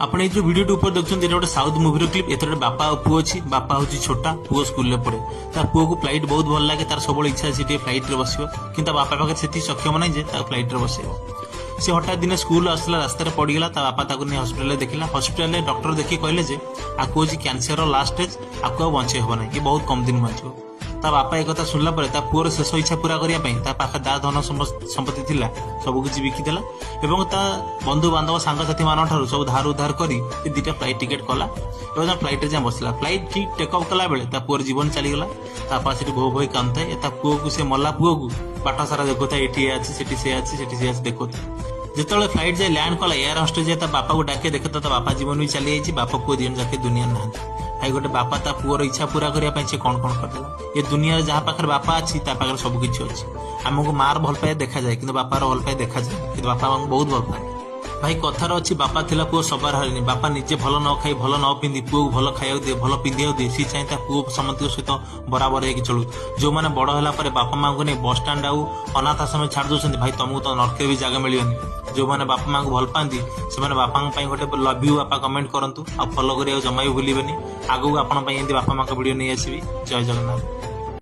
ଆପଣ ଏଇ ଯୋଉ ଭିଡିଓ ऊपर देखुଛନ୍ତି ଏଟା ଗୋଟେ ସାଉଥ ମୁଭିର କ୍ଲିପ। ଏଥିରେ ବାପା ଆଉ ପୁଅ ଅଛି। ବାପା ହଉଛି ଛୋଟା, ପୁଅ ସ୍କୁଲରେ ପଢେ। ତା ପୁଅକୁ ଫ୍ଲାଇଟ ବହୁତ ଭଲ ଲାଗେ। ତାର ସବୁବେଳେ ଇଚ୍ଛା ଅଛି ଟିକେ ଫ୍ଲାଇଟରେ ବସିବ, କିନ୍ତୁ ତା ବାପା ପାଖରେ ସେତିକି ସକ୍ଷମ ନାହିଁ ଯେ ତାକୁ ଫ୍ଲାଇଟରେ ବସେଇବ। ସେ ହଠାତ୍ ଦିନେ ସ୍କୁଲ ଆସିଲା, ରାସ୍ତାରେ ପଡିଗଲା। ତା ବାପା ତାକୁ ନେଇ ହସ୍ପିଟାଲରେ ଦେଖିଲା। ହସ୍ପିଟାଲରେ ଡକ୍ଟର ଦେଖି କହିଲେ ଯେ ଆକୁ ହଉଛି କ୍ୟାନ୍ସରର ଲାଷ୍ଟ ଷ୍ଟେଜ, ଆକୁ ଆଉ ବଞ୍ଚେଇ ହବ ନାହିଁ, ଏ ବହୁତ କମ ଦିନ ବଞ୍ଚିବ। ତା ବାପା ଏ କଥା ଶୁଣିଲା ପରେ ତା ପୁଅର ଶେଷ ଇଚ୍ଛା ପୂରା କରିବା ପାଇଁ ତା ପାଖରେ ଯାହା ଧନ ସମ୍ପତ୍ତି ଥିଲା ସବୁ କିଛି ବିକିଦେଲା ଏବଂ ତା ବନ୍ଧୁ ବାନ୍ଧବ ସାଙ୍ଗସାଥି ମାନଙ୍କ ଠାରୁ ସବୁ ଧାର ଉଧାର କରି ଦିଟା ଫ୍ଲାଇଟ୍ ଟିକେଟ କଲା ଏବଂ ତା ଫ୍ଲାଇଟରେ ଯାଇ ବସିଲା। ଫ୍ଲାଇଟ୍ ଠିକ୍ ଟେକ୍ ଅଫ୍ କଲା ବେଳେ ତା ପୁଅର ଜୀବନ ଚାଲିଗଲା। ତା ବାପା ସେଠି ଭୋ ଭୋଇ କାନ୍ଦୁଥାଏ। ତା ପୁଅକୁ, ସେ ମଲା ପୁଅକୁ ବାଟ ସାରା ଦେଖୁଥାଏ, ଏଠି ଏ ଅଛି, ସେଠି ସେ ଅଛି, ସେଠି ସେ ଅଛି ଦେଖୁଥାଏ। ଯେତେବେଳେ ଫ୍ଲାଇଟ୍ ଯାଇ ଲ୍ୟାଣ୍ଡ କଲା, ଏୟାର ହୋଷ୍ଟେଜ ତା ବାପାକୁ ଡାକେ, ଦେଖେ ତ ତା ବାପା ଜୀବନ ବି ଚାଲି ଯାଇଛି। ବାପା ପୁଅ ଦି ଜଣ ଯାକେ ଦୁନିଆରେ ନାହାନ୍ତି। ଭାଇ, ଗୋଟେ ବାପା ତା ପୁଅର ଇଚ୍ଛା ପୂରା କରିବା ପାଇଁ ସେ କଣ କଣ କରିଦେଲା। ଏ ଦୁନିଆରେ ଯାହା ପାଖରେ ବାପା ଅଛି ତା ପାଖରେ ସବୁ କିଛି ଅଛି। ଆମକୁ ମାର ଭଲ ପାଇବା ଦେଖାଯାଏ, କିନ୍ତୁ ବାପାର ଭଲ ପାଇବା ଦେଖାଯାଏ, କିନ୍ତୁ ବାପା ଆମକୁ ବହୁତ ଭଲ ପାଏ। ଭାଇ, କଥାର ଅଛି, ବାପା ଥିଲା ପୁଅ ସବାର ହାରିନି। ବାପା ନିଜେ ଭଲ ନ ଖାଇ, ଭଲ ନ ପିନ୍ଧି ପୁଅକୁ ଭଲ ଖାଇବାକୁ ଦିଏ, ଭଲ ପିନ୍ଧିବାକୁ ଦିଏ। ସିଏ ଚାହିଁ ତା ପୁଅ ସମସ୍ତଙ୍କ ସହିତ ବରାବର ହେଇକି ଚଳୁ। ଯୋଉମାନେ ବଡ ହେଲା ପରେ ବାପା ମାଙ୍କୁ ନେଇ ବସଷ୍ଟାଣ୍ଡ ଆଉ ଅନାଥ ଆଶ୍ରମରେ ଛାଡି ଦଉଛନ୍ତି, ଭାଇ ତମକୁ ତ ନର୍କରେ ବି ଜାଗା ମିଳିବନି। ଯୋଉମାନେ ବାପା ମାଙ୍କୁ ଭଲ ପାଆନ୍ତି ସେମାନେ ବାପାଙ୍କ ପାଇଁ ଗୋଟେ ଲଭ୍ ୟୁ ବାପା କମେଣ୍ଟ କରନ୍ତୁ ଆଉ ଫଲୋ କରିବାକୁ ଜମା ବି ଭୁଲିବେନି। ଆଗକୁ ଆପଣଙ୍କ ପାଇଁ ଏମିତି ବାପା ମାଙ୍କ ଭିଡିଓ ନେଇ ଆସିବି। ଜୟ ଜଗନ୍ନାଥ।